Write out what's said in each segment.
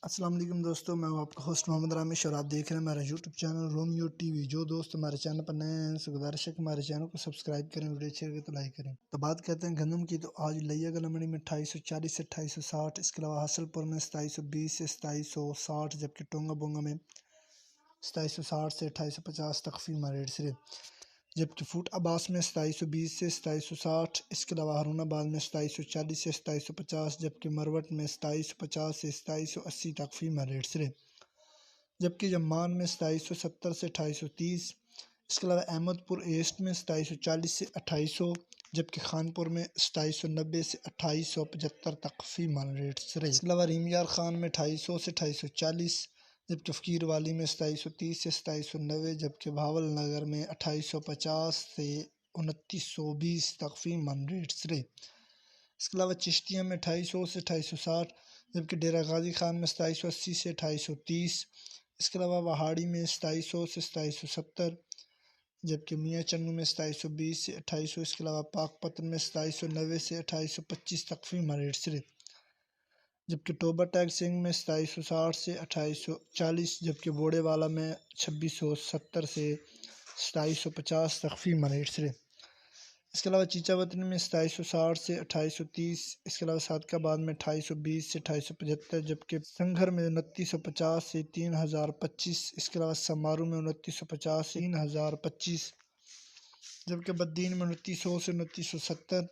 السلام علیکم دوستو، میں ہوں آپ کا ہوسٹ محمد رامیش اور آپ دیکھ رہے ہیں ہمارا YouTube channel Romeo T V. جو دوست ہمارے چینل پر نئے ہیں ان سے گزارش ہے کہ ہمارے چینل کو سبسکرائب کریں، ویڈیو اچھی لگے تو لائک کریں۔ تو بات کرتے ہیں گندم کی، تو آج لیا گلا منڈی میں 2840 سے 2860، اس کے علاوہ حاصل پور میں 2720 سے 2760، جبکہ ٹونگا بونگا میں 2760 سے 2850 تخفیف ریٹ سے، جبکہ فوٹ عباس میں 2720 سے 2760، اس کے علاوہ ہارون آباد میں 2740 سے 2750، جبکہ مروٹ میں 2750 سے 2780 تخفیف ریٹ سے، جبکہ جمان میں 2770 سے 2830، اس کے علاوہ احمد پور ایسٹ میں 2740 سے 2800، جبکہ خانپور میں 2790 سے 2875 تخفیف ریٹ سے، اس کے علاوہ ریمیار خان میں 2800 سے 2840، جبکہ فقیر والی میں 2730 سے 2790، جبکہ بھاول نگر میں 2850 سے 2920 تخفیف ریٹ سے، اس کے علاوہ چشتیہ میں 2800 سے 2860، جبکہ ڈیرہ غازی خان میں 2780 سے 2830، اس کے علاوہ وہاڑی میں 2700 سے 2770، جبکہ میاں چنو میں 2720 سے 2800، اس کے علاوہ پاک پتن میں 2790 سے 2825 تخفیف ریٹ سے، جبکہ ٹوبا ٹیگ سنگھ میں 2760 سے 2840، جبکہ بوڑے والا میں 2670 سے 2750 تخفیف ریٹ سے، اس کے علاوہ چیچا وطن میں 2760 سے 2830، اس کے علاوہ صادق آباد میں 2820 سے 2875، جبکہ سنگھر میں 2950 سے 3025، اس کے علاوہ سمارو میں 2950 سے 3025، جبکہ بدین میں 2900 سے 2970،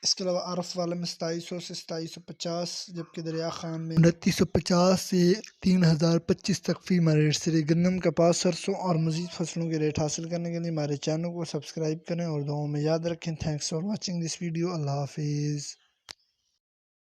اس کے علاوہ عرف والا میں 2700 سے 2750، جبکہ دریا خان میں 2950 سے 3025 تخفیف ریٹ سے۔ گندم، کپاس، سرسوں اور مزید فصلوں کے ریٹ حاصل کرنے کے لیے ہمارے چینل کو سبسکرائب کریں اور دعاؤں میں یاد رکھیں۔ Thanks for watching this video. اللہ حافظ۔